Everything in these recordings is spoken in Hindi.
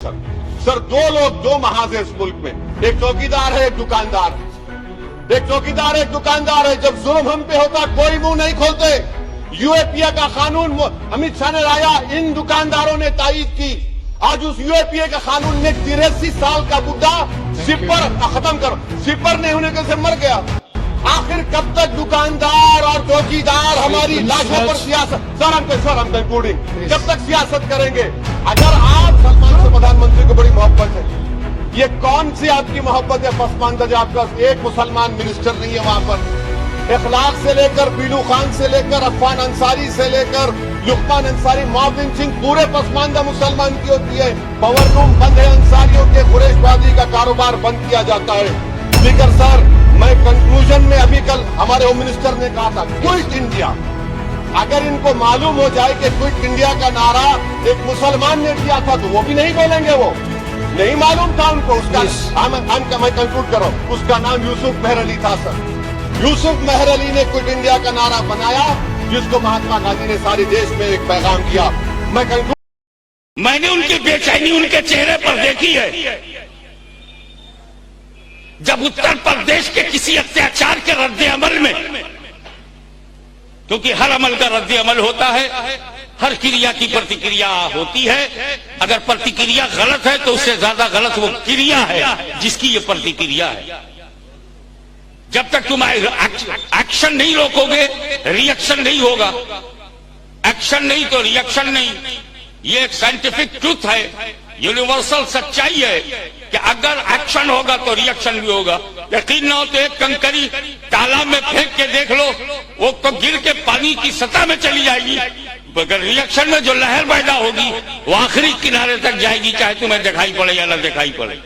सर दो महाज है इस मुल्क में, एक चौकीदार है, एक दुकानदार है। एक चौकीदार है, एक दुकानदार है। जब जुल्म हम पे होता कोई मुंह नहीं खोलते। यूएपीए का कानून अमित शाह ने लाया, इन दुकानदारों ने तायीद की। आज उस यूएपीए का कानून में 83 साल का बुढ़ा सिपर खत्म करो, सिपर नहीं होने से मर गया। आखिर कब तक दुकानदार और चौकीदार हमारी लाशों पर सियासत? सर हम कंक्लूडिंग, कब तक सियासत करेंगे? अगर आप सलमान से प्रधानमंत्री को बड़ी मोहब्बत है, ये कौन सी आपकी मोहब्बत है पसमानदा? आप पास एक मुसलमान मिनिस्टर नहीं है वहां पर। इखलाक से लेकर पीलू खान से लेकर अफान अंसारी से लेकर लुकमान अंसारी, मोहसिन सिंह, पूरे पसमानदा मुसलमान की होती है। पावर रूम बंद है, अंसारियों के खुरेशबाजी का कारोबार बंद किया जाता है। स्पीकर सर, मैं कंक्लूजन में अभी कल हमारे होम मिनिस्टर ने कहा था क्विट इंडिया। अगर इनको मालूम हो जाए कि क्विट इंडिया का नारा एक मुसलमान ने दिया था तो वो भी नहीं बोलेंगे। वो नहीं मालूम था उनको। उसका मैं कंक्लूड करो, उसका नाम यूसुफ मेहर अली था सर। यूसुफ मेहर अली ने क्विट इंडिया का नारा बनाया, जिसको महात्मा गांधी ने सारे देश में एक पैगाम किया। मैंने उनकी बेचैनी उनके चेहरे पर देखी है जब उत्तर प्रदेश के किसी अत्याचार के रद्द अमल में, क्योंकि हर अमल का रद्द अमल होता है, हर क्रिया की प्रतिक्रिया होती है। अगर प्रतिक्रिया गलत है तो उससे ज्यादा गलत वो क्रिया है जिसकी ये प्रतिक्रिया है। जब तक तुम एक्शन नहीं रोकोगे, रिएक्शन नहीं होगा। एक्शन नहीं तो रिएक्शन नहीं। ये एक साइंटिफिक ट्रूथ है, यूनिवर्सल सच्चाई है कि अगर एक्शन होगा तो रिएक्शन भी होगा। यकीन ना हो तो एक कंकरी तालाब में फेंक के देख लो, वो तो गिर के पानी की सतह में चली जाएगी, मगर रिएक्शन में जो लहर पैदा होगी वो आखिरी किनारे तक जाएगी, चाहे तुम्हें दिखाई पड़े या न दिखाई पड़े।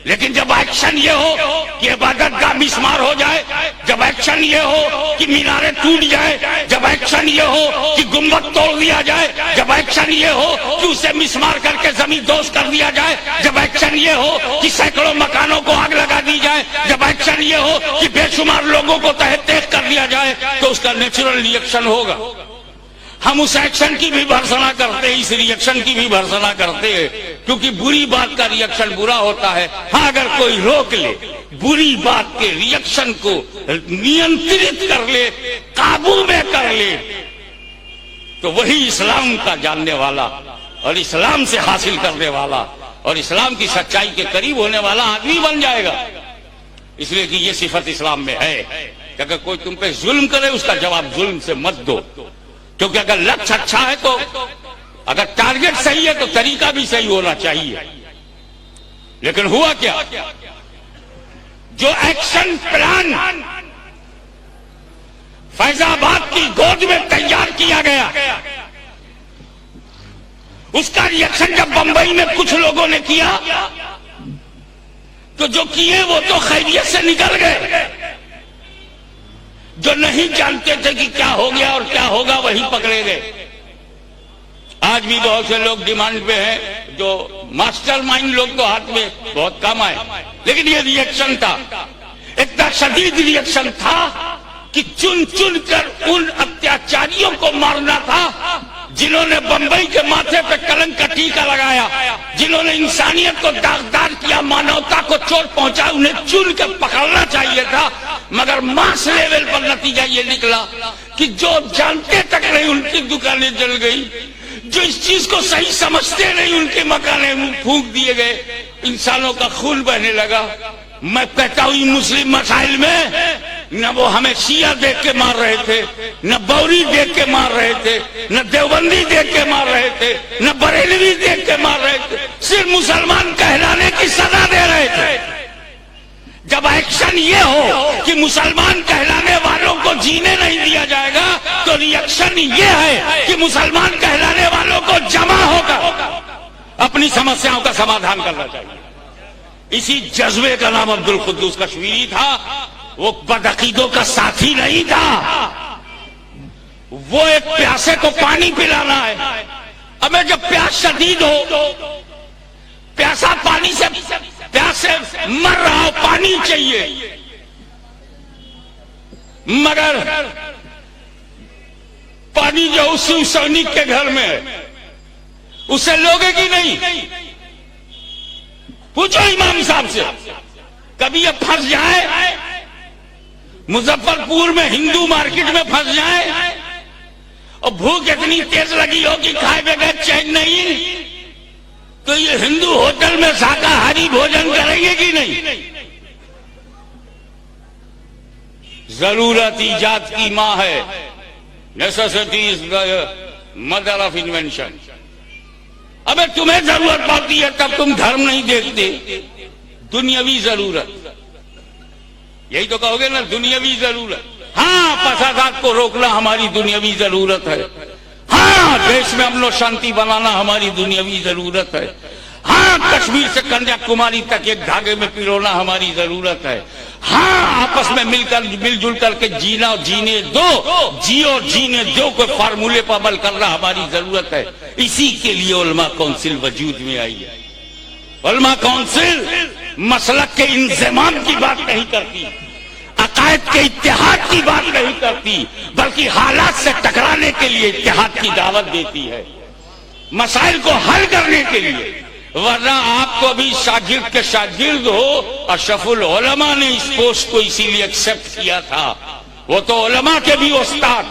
लेकिन जब एक्शन ये हो कि इबादत गाह मिसमार हो जाए, जब एक्शन ये हो कि मीनारे टूट जाए, जब एक्शन ये हो कि गुंबद तोड़ दिया जाए, जब एक्शन ये हो कि उसे मिसमार करके जमीन दोष कर दिया जाए, जब एक्शन ये हो कि सैकड़ों मकानों को आग लगा दी जाए, जब एक्शन ये हो कि बेशुमार लोगों को तहे तहस कर दिया जाए, तो उसका नेचुरल रिएक्शन होगा। हम उस एक्शन की भी भर्त्सना करते हैं, इस रिएक्शन की भी भर्त्सना करते हैं, क्योंकि बुरी बात का रिएक्शन बुरा होता है। हाँ, अगर कोई रोक ले, बुरी बात के रिएक्शन को नियंत्रित कर ले, काबू में कर ले, तो वही इस्लाम का जानने वाला और इस्लाम से हासिल करने वाला और इस्लाम की सच्चाई के करीब होने वाला आदमी बन जाएगा। इसलिए कि ये सिफत इस्लाम में है कि अगर कोई तुम पे जुल्म करे उसका जवाब जुल्म से मत दो, क्योंकि अगर लक्ष्य अच्छा है तो, अगर टारगेट सही है तो तरीका भी सही होना चाहिए। लेकिन हुआ क्या? जो एक्शन प्लान फैजाबाद की गोद में तैयार किया गया, उसका रिएक्शन जब बंबई में कुछ लोगों ने किया तो जो किए वो तो खैरियत से निकल गए। जो नहीं जानते थे कि क्या हो गया और क्या होगा वही पकड़े गए। आज भी बहुत से लोग डिमांड पे हैं, जो मास्टरमाइंड लोग तो हाथ में बहुत कम आए, लेकिन ये रिएक्शन था, इतना शदीद रिएक्शन था कि चुन चुन कर उन अत्याचारियों को मारना था जिन्होंने बंबई के माथे पे कलंक का टीका लगाया, जिन्होंने इंसानियत को दागदार किया, मानवता को चोट पहुंचा। उन्हें चुन कर पकड़ना चाहिए था, मगर मास लेवल पर नतीजा ये निकला कि जो जानते तक नहीं उनकी दुकानें जल गई, जो इस चीज को सही समझते नहीं उनके मकाने फूंक दिए गए, इंसानों का खून बहने लगा। मैं कहता हूं मुस्लिम मसाइल में न वो हमें शिया देख के मार रहे थे, न बौरी देख के मार रहे थे, न देवबंदी देख के मार रहे थे, न बरेलवी देख के मार रहे थे, सिर्फ मुसलमान कहलाने की सजा दे रहे थे। जब एक्शन ये हो कि मुसलमान कहलाने वालों को जीने नहीं दिया जाएगा, तो रिएक्शन ये है कि मुसलमान कहलाने वालों को जमा होकर अपनी समस्याओं का समाधान करना चाहिए। इसी जज्बे का नाम अब्दुल कुद्दूस कश्मीरी था। वो बदअकीदों का साथी नहीं था, वो एक प्यासे को पानी पिलाना है। अब जब प्यास शदीद हो, प्यासा पानी से प्यासे मर रहा हो, पानी चाहिए, मगर पानी जो उस सैनिक के घर में है उसे लोगे कि नहीं? पूछो इमाम साहब से, कभी ये फंस जाए मुजफ्फरपुर में हिंदू मार्केट में फंस जाए और भूख इतनी तेज लगी हो कि खाए बगैर चैन नहीं, तो ये हिंदू होटल में शाकाहारी भोजन करेंगे कि नहीं? जरूरत ईजाद की मां है, necessity is the mother of invention. अबे तुम्हें जरूरत पड़ती है तब तुम धर्म नहीं देखते, दुनियावी जरूरत, यही तो कहोगे ना, दुनियावी जरूरत। हाँ, फसादात को रोकना हमारी दुनियावी जरूरत है। हाँ, देश में अमन और शांति बनाना हमारी दुनियावी जरूरत है। हाँ, कश्मीर से कन्याकुमारी तक एक धागे में पिरोना हमारी जरूरत है। हाँ, आपस में मिलजुल करके जीना और जीने दो, जियो जीने दो को फार्मूले पर अमल करना हमारी जरूरत है। इसी के लिए उलमा काउंसिल वजूद में आई है। उलमा काउंसिल मसलक के इंतजाम की बात नहीं करती, अकायद के इत्तेहाद की बात नहीं करती, बल्कि हालात से टकराने के लिए इत्तेहाद की दावत देती है, मसाइल को हल करने के लिए। वरना आपको अभी शागिर्द के शागिर्द हो, अशरफुल उलमा ने इस पोस्ट को इसीलिए एक्सेप्ट किया था। वो तो उलमा के भी उस्ताद,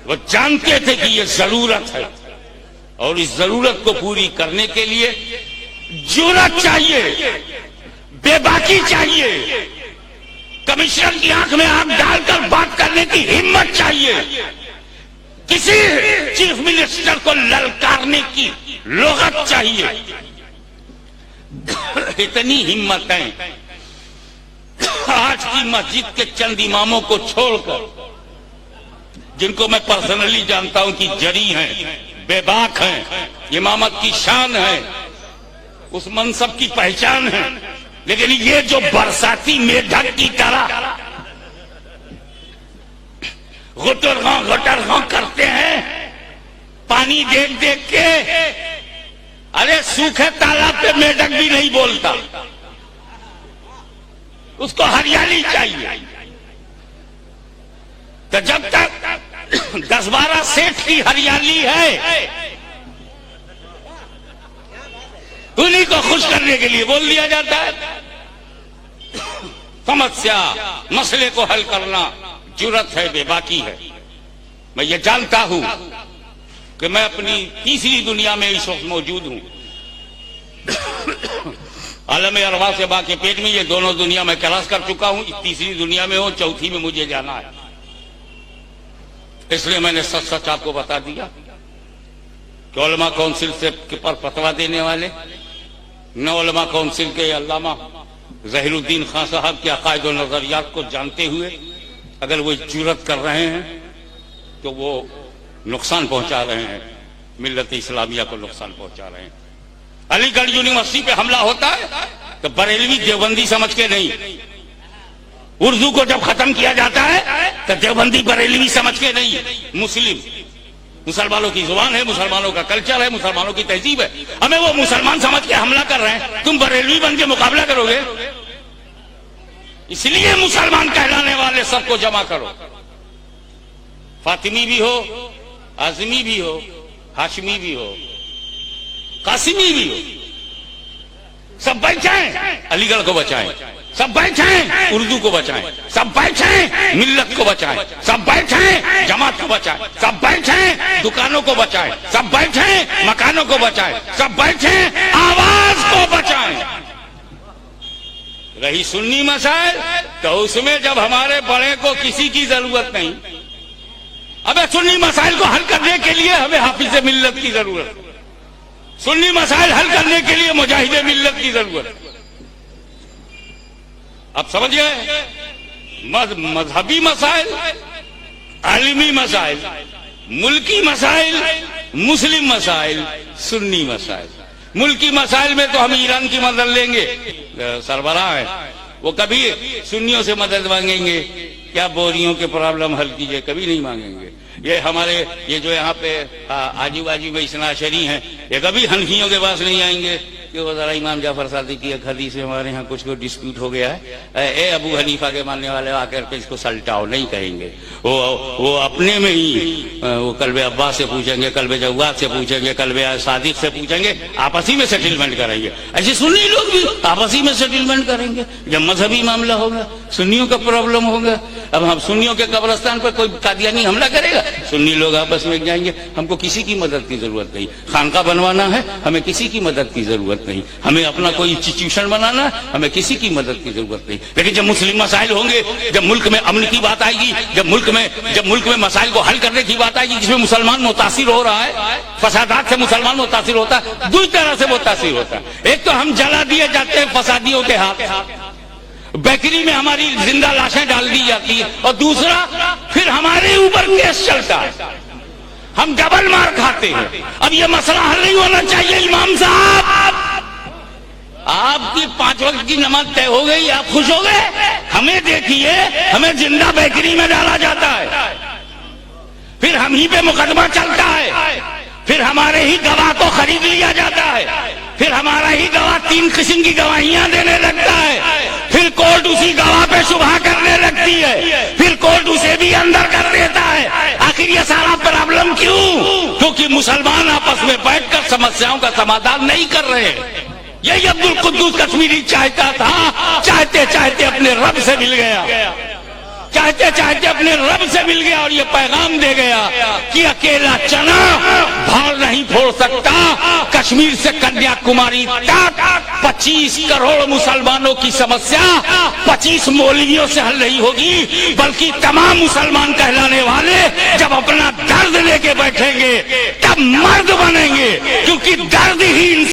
वो जानते थे कि ये जरूरत है और इस जरूरत को पूरी करने के लिए जुर्रत चाहिए, बेबाकी चाहिए, कमिश्नर की आंख में आंख डालकर बात करने की हिम्मत चाहिए, किसी चीफ मिनिस्टर को ललकारने की लोगत चाहिए। इतनी हिम्मत है आज की मस्जिद के चंद इमामों को छोड़कर, जिनको मैं पर्सनली जानता हूं कि जरी हैं, बेबाक हैं, इमामत की शान है, उस मनसब की पहचान है, लेकिन ये जो बरसाती मेढक की तरह गुटर करते हैं पानी देख देख के, अरे सूखे तालाब पे मेढक भी नहीं बोलता, उसको हरियाली चाहिए। तो जब तक 10-12 सेठ की हरियाली है, उन्हीं को खुश करने के लिए बोल दिया जाता है। समस्या मसले को हल करना जुर्रत है, बेबाकी है। मैं ये जानता हूं कि मैं अपनी तीसरी दुनिया में इस वक्त मौजूद हूं। आलम अरवा से बाकी पेट में ये दोनों दुनिया में क्रॉस कर चुका हूं, तीसरी दुनिया में हूं, चौथी में मुझे जाना है। इसलिए मैंने सच सच आपको बता दिया कि उलमा काउंसिल से पर फतवा देने वाले न उलमा काउंसिल के अल्लामा ज़हीरुद्दीन खान साहब के अकायद और नजरियात को जानते हुए अगर वो जुर्रत कर रहे हैं तो वो नुकसान पहुंचा रहे हैं, मिल्लत इस्लामिया को नुकसान पहुंचा रहे हैं। अलीगढ़ यूनिवर्सिटी पे हमला होता है तो बरेलवी देवबंदी समझ के नहीं, उर्दू को जब खत्म किया जाता है तो देवबंदी बरेलवी समझ के नहीं, मुसलमानों की जुबान है, मुसलमानों का कल्चर है, मुसलमानों की तहजीब है, हमें वो मुसलमान समझ के हमला कर रहे हैं, तुम बरेलवी बन के मुकाबला करोगे। इसलिए मुसलमान कहलाने वाले सबको जमा करो, फातिमी भी हो, आजमी भी हो, हाशमी भी हो, कासिमी भी हो, सब बैठें अलीगढ़ को बचाएं, सब बैठें उर्दू को बचाएं, सब बैठें मिल्लत को बचाएं, सब बैठें जमात को बचाएं, सब बैठें दुकानों को बचाएं, सब बैठें मकानों को बचाएं, सब बैठें आवाज को बचाएं। रही सुन्नी मसाइल तो उसमें जब हमारे बड़े को किसी की जरूरत नहीं, अबे सुन्नी मसाइल को हल करने के लिए हमें हाफिज मिल्लत की जरूरत, सुन्नी मसाइल हल करने के लिए मुजाहिद मिल्लत की जरूरत। अब समझिए, मजहबी मसाइल, आलिमी मसाइल, मुल्की मसाइल, मुस्लिम मसाइल, सुन्नी मसाइल। मुल्की मसाइल में तो हम ईरान की मदद लेंगे, सरबराह है वो कभी सुन्नियों से मदद मांगेंगे, क्या बोरियों के प्रॉब्लम हल कीजिए, कभी नहीं मांगेंगे। ये हमारे ये जो यहाँ पे आजू बाजू में इस्ना शरी हैं, ये कभी हनफियों के पास नहीं आएंगे, कि वो जरा इमाम जाफर सादिक की एक हदीस में हमारे यहाँ कुछ डिस्प्यूट हो गया है, ए अबू हनीफा के मानने वाले आकर के इसको सल्टाओ नहीं कहेंगे, वो अपने में ही वो कल्बे अब्बास से पूछेंगे, कल्बे जव्वाद से पूछेंगे, कल्बे सादिक से पूछेंगे, आपस ही में सेटलमेंट करेंगे। ऐसे सुन्नी लोग भी आपस ही में सेटलमेंट करेंगे। जब मजहबी मामला होगा, सुन्नियों का प्रॉब्लम होगा, अब हम सुन्नियों के कब्रिस्तान पर कोई कादियानी हमला करेगा, सुन्नी लोग आपस में जाएंगे। हमको किसी की मदद की जरूरत नहीं, खानका बनवाना है हमें किसी की मदद की जरूरत नहीं, हमें अपना कोई इंस्टीट्यूशन बनाना है हमें किसी की मदद की जरूरत नहीं। लेकिन जब मुस्लिम मसाइल होंगे, जब मुल्क में अमन की बात आएगी, जब मुल्क में मसाइल को हल करने की बात आएगी जिसमें मुसलमान मुतासिर हो रहा है, फसादात से मुसलमान मुतासिर होता है, दो तरह से मुतासिर होता है। एक तो हम जला दिए जाते हैं फसादियों के हाथ, बेकरी में हमारी जिंदा लाशें डाल दी जाती है, और दूसरा फिर हमारे ऊपर केस चलता है, हम डबल मार खाते हैं। अब ये मसला हल नहीं होना चाहिए। इमाम साहब, आपकी 5 वक्त की नमाज तय हो गई, आप खुश हो गए? हमें देखिए, हमें जिंदा बेकरी में डाला जाता है, फिर हम ही पे मुकदमा चलता है, फिर हमारे ही गवाह को खरीद लिया जाता है, फिर हमारा ही गवाह 3 किस्म की गवाहियां देने लगता है, फिर कोर्ट उसी गवाह पे शुबहा करने लगती है, फिर कोर्ट उसे भी अंदर कर देता है। आखिर ये सारा प्रॉब्लम क्यों? क्योंकि मुसलमान आपस में बैठकर समस्याओं का समाधान नहीं कर रहे हैं। यही अब्दुल कुद्दूस कश्मीरी चाहता था, चाहते चाहते अपने रब से मिल गया, चाहते चाहते अपने रब से मिल गया, और ये पैगाम दे गया कि अकेला चना भार नहीं फोड़ सकता। कश्मीर से कन्याकुमारी तक 25 करोड़ मुसलमानों की समस्या 25 मौलवियों से हल नहीं होगी, बल्कि तमाम मुसलमान कहलाने वाले जब अपना दर्द लेके बैठेंगे तब मर्द बनेंगे, क्योंकि दर्द ही